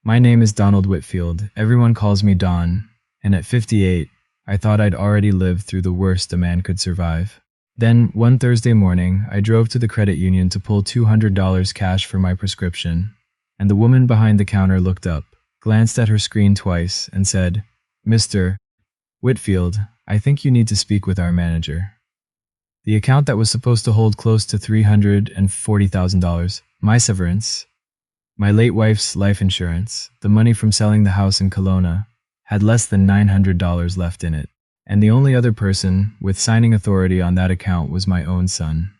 My name is Donald Whitfield. Everyone calls me Don. And at 58, I thought I'd already lived through the worst a man could survive. Then, one Thursday morning, I drove to the credit union to pull $200 cash for my prescription. And the woman behind the counter looked up, glanced at her screen twice, and said, "Mr. Whitfield, I think you need to speak with our manager." The account that was supposed to hold close to $340,000, my severance, my late wife's life insurance, the money from selling the house in Kelowna, had less than $900 left in it. And the only other person with signing authority on that account was my own son.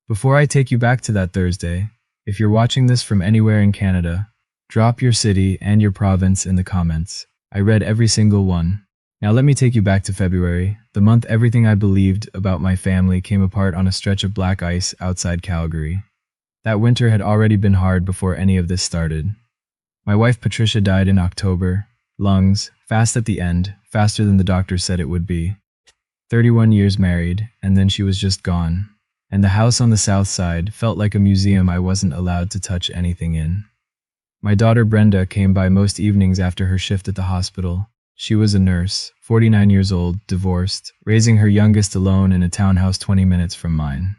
Before I take you back to that Thursday, if you're watching this from anywhere in Canada, drop your city and your province in the comments. I read every single one. Now let me take you back to February, the month everything I believed about my family came apart on a stretch of black ice outside Calgary. That winter had already been hard before any of this started. My wife Patricia died in October, lungs, fast at the end, faster than the doctor said it would be. 31 years married, and then she was just gone. And the house on the south side felt like a museum I wasn't allowed to touch anything in. My daughter Brenda came by most evenings after her shift at the hospital. She was a nurse, 49 years old, divorced, raising her youngest alone in a townhouse 20 minutes from mine.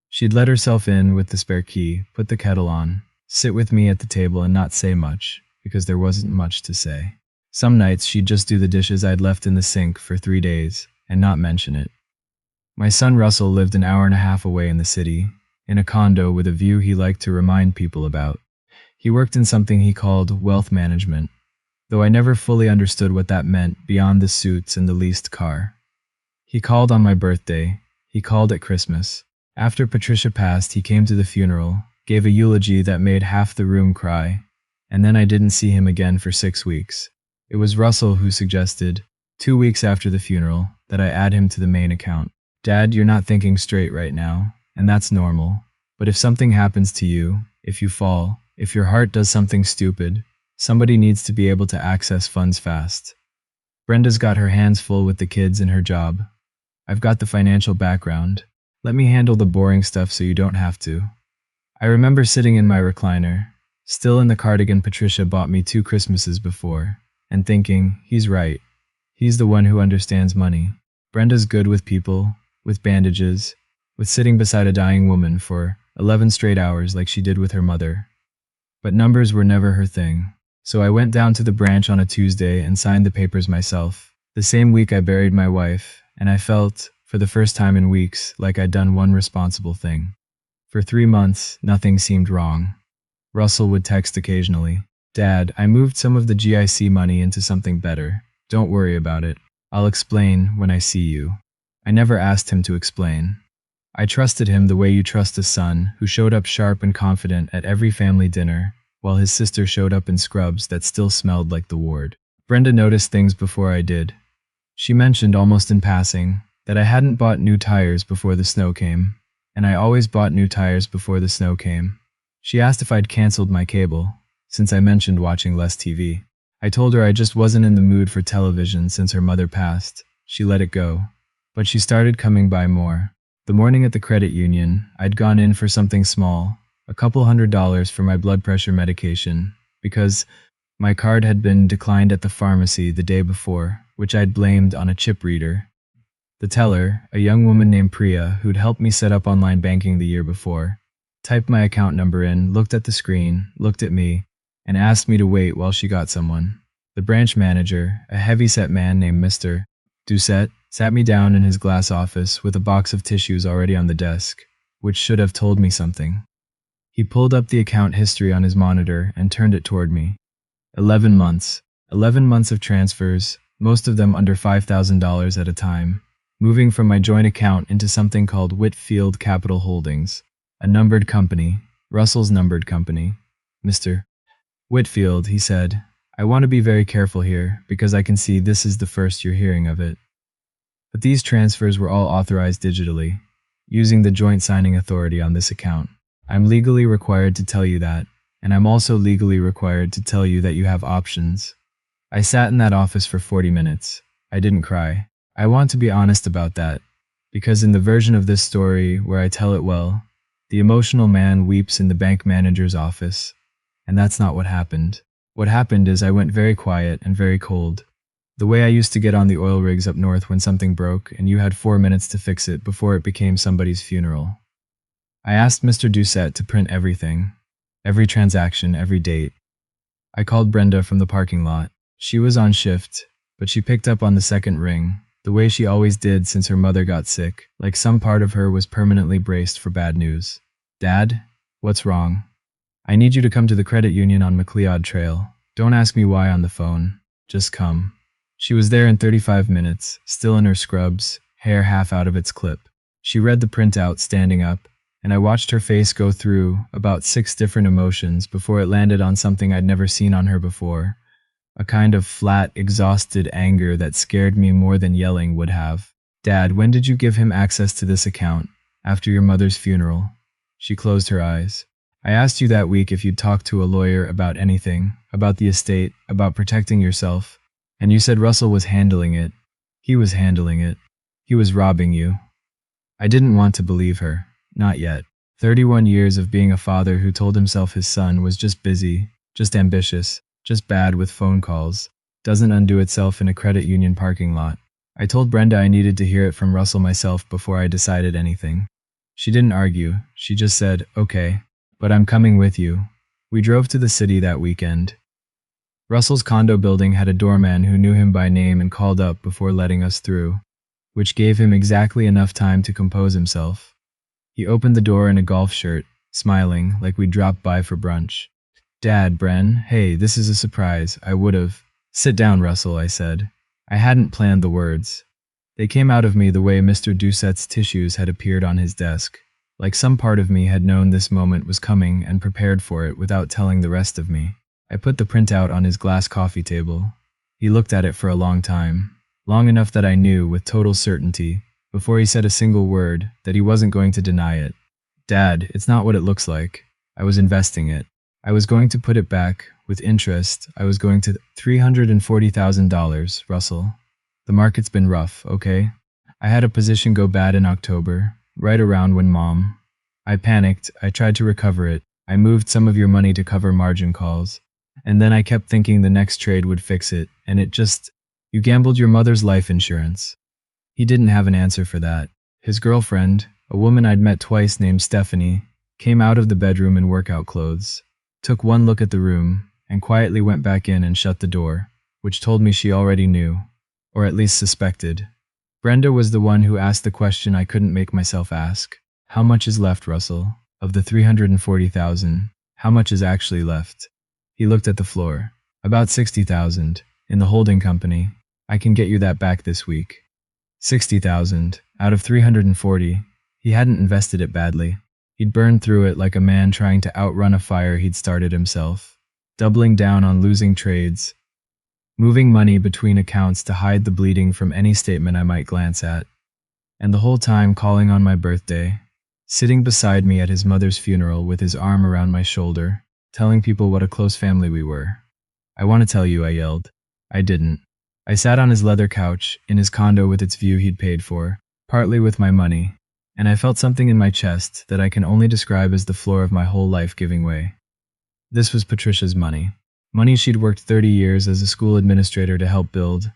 She'd let herself in with the spare key, put the kettle on, sit with me at the table and not say much, because there wasn't much to say. Some nights she'd just do the dishes I'd left in the sink for 3 days and not mention it. My son Russell lived an hour and a half away in the city, in a condo with a view he liked to remind people about. He worked in something he called wealth management, though I never fully understood what that meant beyond the suits and the leased car. He called on my birthday. He called at Christmas. After Patricia passed, he came to the funeral, gave a eulogy that made half the room cry, and then I didn't see him again for 6 weeks. It was Russell who suggested, 2 weeks after the funeral, that I add him to the main account. "Dad, you're not thinking straight right now, and that's normal. But if something happens to you, if you fall, if your heart does something stupid, somebody needs to be able to access funds fast. Brenda's got her hands full with the kids and her job. I've got the financial background. Let me handle the boring stuff so you don't have to." I remember sitting in my recliner, still in the cardigan Patricia bought me 2 Christmases before, and thinking, he's right. He's the one who understands money. Brenda's good with people, with bandages, with sitting beside a dying woman for 11 straight hours like she did with her mother. But numbers were never her thing. So I went down to the branch on a Tuesday and signed the papers myself. The same week I buried my wife, and I felt, for the first time in weeks, like I'd done one responsible thing. For 3 months, nothing seemed wrong. Russell would text occasionally. "Dad, I moved some of the GIC money into something better. Don't worry about it. I'll explain when I see you." I never asked him to explain. I trusted him the way you trust a son who showed up sharp and confident at every family dinner, while his sister showed up in scrubs that still smelled like the ward. Brenda noticed things before I did. She mentioned almost in passing that I hadn't bought new tires before the snow came, and I always bought new tires before the snow came. She asked if I'd canceled my cable, since I mentioned watching less TV. I told her I just wasn't in the mood for television since her mother passed. She let it go, but she started coming by more. The morning at the credit union, I'd gone in for something small, a couple $100 for my blood pressure medication, because my card had been declined at the pharmacy the day before, which I'd blamed on a chip reader. The teller, a young woman named Priya who'd helped me set up online banking the year before, typed my account number in, looked at the screen, looked at me, and asked me to wait while she got someone. The branch manager, a heavy-set man named Mr. Doucette, sat me down in his glass office with a box of tissues already on the desk, which should have told me something. He pulled up the account history on his monitor and turned it toward me. 11 months. 11 months of transfers, most of them under $5,000 at a time, moving from my joint account into something called Whitfield Capital Holdings, a numbered company, Russell's numbered company. "Mr. Whitfield," he said, "I want to be very careful here because I can see this is the first you're hearing of it. But these transfers were all authorized digitally, using the joint signing authority on this account. I'm legally required to tell you that, and I'm also legally required to tell you that you have options." I sat in that office for 40 minutes. I didn't cry. I want to be honest about that, because in the version of this story where I tell it well, the emotional man weeps in the bank manager's office, and that's not what happened. What happened is I went very quiet and very cold. The way I used to get on the oil rigs up north when something broke and you had 4 minutes to fix it before it became somebody's funeral. I asked Mr. Doucette to print everything. Every transaction, every date. I called Brenda from the parking lot. She was on shift, but she picked up on the second ring, the way she always did since her mother got sick, like some part of her was permanently braced for bad news. Dad? What's wrong? I need you to come to the credit union on McLeod Trail. Don't ask me why on the phone. Just come. She was there in 35 minutes, still in her scrubs, hair half out of its clip. She read the printout standing up, and I watched her face go through about 6 different emotions before it landed on something I'd never seen on her before. A kind of flat, exhausted anger that scared me more than yelling would have. Dad, when did you give him access to this account? After your mother's funeral. She closed her eyes. I asked you that week if you'd talk to a lawyer about anything, about the estate, about protecting yourself, and you said Russell was handling it. He was handling it. He was robbing you. I didn't want to believe her. Not yet. 31 years of being a father who told himself his son was just busy, just ambitious, just bad with phone calls, doesn't undo itself in a credit union parking lot. I told Brenda I needed to hear it from Russell myself before I decided anything. She didn't argue. She just said, okay, but I'm coming with you. We drove to the city that weekend. Russell's condo building had a doorman who knew him by name and called up before letting us through, which gave him exactly enough time to compose himself. He opened the door in a golf shirt, smiling like we'd dropped by for brunch. Dad, Bren, hey, this is a surprise. I would've. Sit down, Russell, I said. I hadn't planned the words. They came out of me the way Mr. Doucette's tissues had appeared on his desk, like some part of me had known this moment was coming and prepared for it without telling the rest of me. I put the printout on his glass coffee table. He looked at it for a long time, long enough that I knew with total certainty, before he said a single word, that he wasn't going to deny it. Dad, it's not what it looks like. I was investing it. I was going to put it back, with interest. I was going to $340,000, Russell. The market's been rough, okay? I had a position go bad in October, right around when Mom. I panicked, I tried to recover it. I moved some of your money to cover margin calls. And then I kept thinking the next trade would fix it, and it just... You gambled your mother's life insurance. He didn't have an answer for that. His girlfriend, a woman I'd met twice named Stephanie, came out of the bedroom in workout clothes, took one look at the room, and quietly went back in and shut the door, which told me she already knew, or at least suspected. Brenda was the one who asked the question I couldn't make myself ask. How much is left, Russell? Of the $340,000, how much is actually left? He looked at the floor. About $60,000, in the holding company. I can get you that back this week. $60,000, out of $340. He hadn't invested it badly. He'd burned through it like a man trying to outrun a fire he'd started himself, doubling down on losing trades, moving money between accounts to hide the bleeding from any statement I might glance at, and the whole time calling on my birthday, sitting beside me at his mother's funeral with his arm around my shoulder, telling people what a close family we were. I want to tell you, I yelled. I didn't. I sat on his leather couch, in his condo with its view he'd paid for, partly with my money, and I felt something in my chest that I can only describe as the floor of my whole life giving way. This was Patricia's money. Money she'd worked 30 years as a school administrator to help build.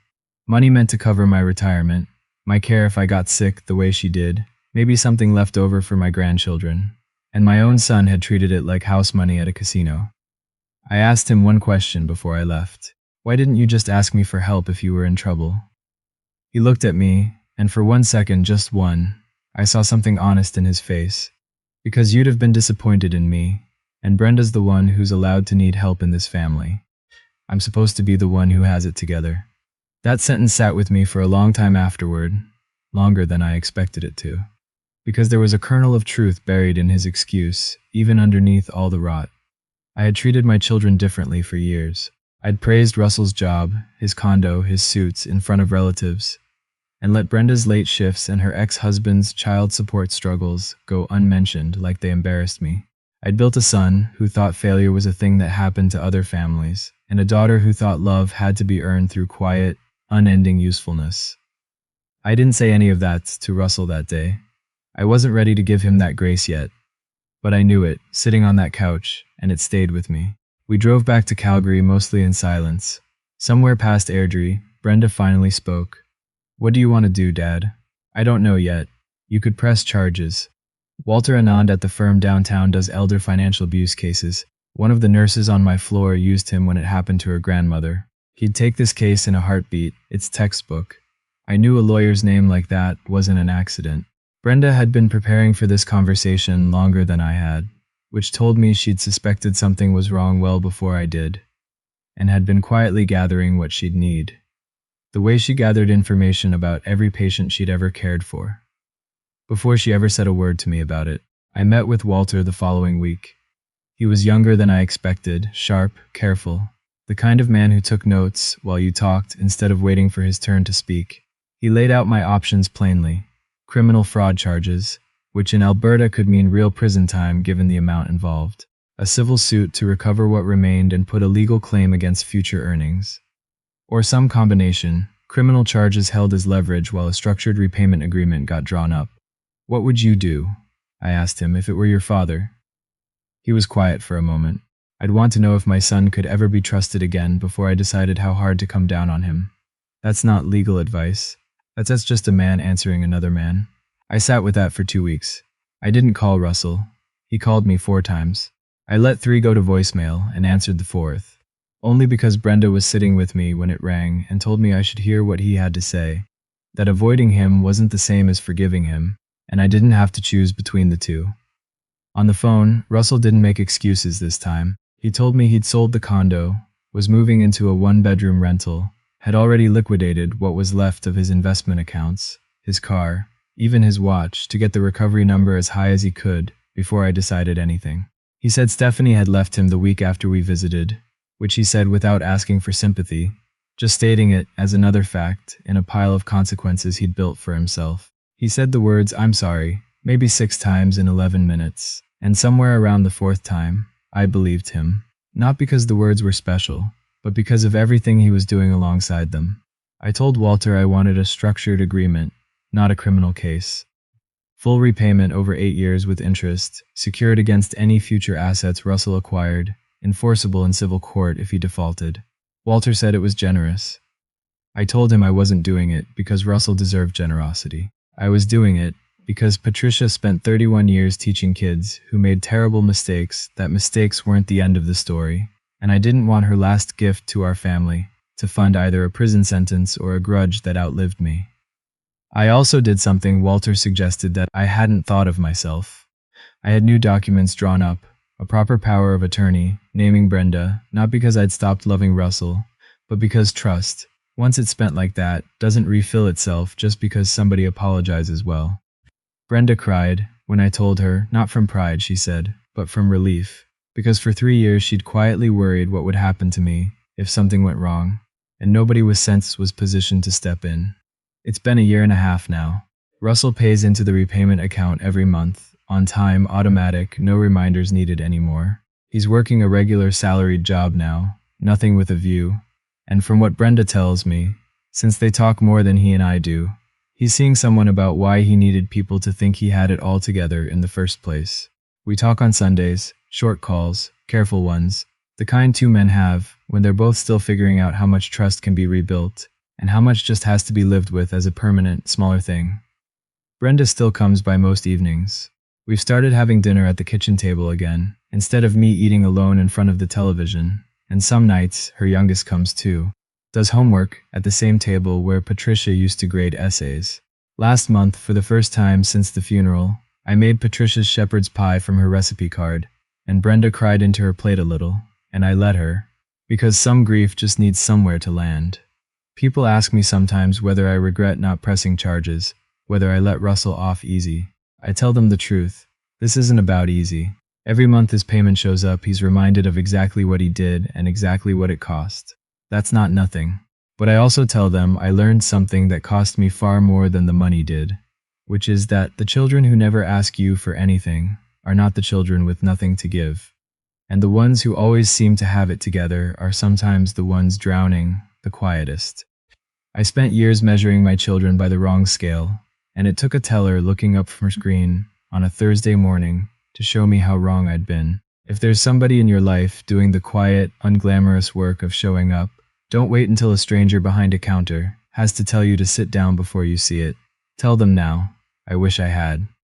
Money meant to cover my retirement, my care if I got sick the way she did, maybe something left over for my grandchildren. And my own son had treated it like house money at a casino. I asked him one question before I left. Why didn't you just ask me for help if you were in trouble? He looked at me, and for 1 second, just one, I saw something honest in his face. Because you'd have been disappointed in me, and Brenda's the one who's allowed to need help in this family. I'm supposed to be the one who has it together. That sentence sat with me for a long time afterward, longer than I expected it to. Because there was a kernel of truth buried in his excuse, even underneath all the rot. I had treated my children differently for years. I'd praised Russell's job, his condo, his suits in front of relatives, and let Brenda's late shifts and her ex-husband's child support struggles go unmentioned like they embarrassed me. I'd built a son who thought failure was a thing that happened to other families, and a daughter who thought love had to be earned through quiet, unending usefulness. I didn't say any of that to Russell that day. I wasn't ready to give him that grace yet, but I knew it, sitting on that couch, and it stayed with me. We drove back to Calgary mostly in silence. Somewhere past Airdrie, Brenda finally spoke. What do you want to do, Dad? I don't know yet. You could press charges. Walter Anand at the firm downtown does elder financial abuse cases. One of the nurses on my floor used him when it happened to her grandmother. He'd take this case in a heartbeat. It's textbook. I knew a lawyer's name like that wasn't an accident. Brenda had been preparing for this conversation longer than I had, which told me she'd suspected something was wrong well before I did, and had been quietly gathering what she'd need. The way she gathered information about every patient she'd ever cared for. Before she ever said a word to me about it, I met with Walter the following week. He was younger than I expected, sharp, careful, the kind of man who took notes while you talked instead of waiting for his turn to speak. He laid out my options plainly. Criminal fraud charges, which in Alberta could mean real prison time given the amount involved. A civil suit to recover what remained and put a legal claim against future earnings. Or some combination, criminal charges held as leverage while a structured repayment agreement got drawn up. What would you do? I asked him, if it were your father. He was quiet for a moment. I'd want to know if my son could ever be trusted again before I decided how hard to come down on him. That's not legal advice. That's just a man answering another man. I sat with that for 2 weeks. I didn't call Russell. He called me 4 times. I let 3 go to voicemail and answered the 4th. Only because Brenda was sitting with me when it rang and told me I should hear what he had to say. That avoiding him wasn't the same as forgiving him, and I didn't have to choose between the two. On the phone, Russell didn't make excuses this time. He told me he'd sold the condo, was moving into a 1-bedroom rental, had already liquidated what was left of his investment accounts, his car, even his watch, to get the recovery number as high as he could before I decided anything. He said Stephanie had left him the week after we visited, which he said without asking for sympathy, just stating it as another fact in a pile of consequences he'd built for himself. He said the words, "I'm sorry," maybe 6 times in 11 minutes, and somewhere around the 4th time, I believed him. Not because the words were special, but because of everything he was doing alongside them. I told Walter I wanted a structured agreement, not a criminal case. Full repayment over 8 years with interest, secured against any future assets Russell acquired, enforceable in civil court if he defaulted. Walter said it was generous. I told him I wasn't doing it because Russell deserved generosity. I was doing it because Patricia spent 31 years teaching kids who made terrible mistakes that mistakes weren't the end of the story, and I didn't want her last gift to our family to fund either a prison sentence or a grudge that outlived me. I also did something Walter suggested that I hadn't thought of myself. I had new documents drawn up, a proper power of attorney, naming Brenda, not because I'd stopped loving Russell, but because trust, once it's spent like that, doesn't refill itself just because somebody apologizes well. Brenda cried when I told her, not from pride, she said, but from relief, because for 3 years she'd quietly worried what would happen to me if something went wrong, and nobody with sense was positioned to step in. It's been a 1.5 years now. Russell pays into the repayment account every month, on time, automatic, no reminders needed anymore. He's working a regular salaried job now, nothing with a view, and from what Brenda tells me, since they talk more than he and I do, he's seeing someone about why he needed people to think he had it all together in the first place. We talk on Sundays, short calls, careful ones, the kind 2 men have when they're both still figuring out how much trust can be rebuilt and how much just has to be lived with as a permanent, smaller thing. Brenda still comes by most evenings. We've started having dinner at the kitchen table again, instead of me eating alone in front of the television, and some nights her youngest comes too. Does homework at the same table where Patricia used to grade essays. Last month, for the first time since the funeral, I made Patricia's shepherd's pie from her recipe card, and Brenda cried into her plate a little, and I let her, because some grief just needs somewhere to land. People ask me sometimes whether I regret not pressing charges, whether I let Russell off easy. I tell them the truth. This isn't about easy. Every month his payment shows up, he's reminded of exactly what he did and exactly what it cost. That's not nothing. But I also tell them I learned something that cost me far more than the money did, which is that the children who never ask you for anything are not the children with nothing to give. And the ones who always seem to have it together are sometimes the ones drowning the quietest. I spent years measuring my children by the wrong scale, and it took a teller looking up from her screen on a Thursday morning to show me how wrong I'd been. If there's somebody in your life doing the quiet, unglamorous work of showing up, don't wait until a stranger behind a counter has to tell you to sit down before you see it. Tell them now. I wish I had.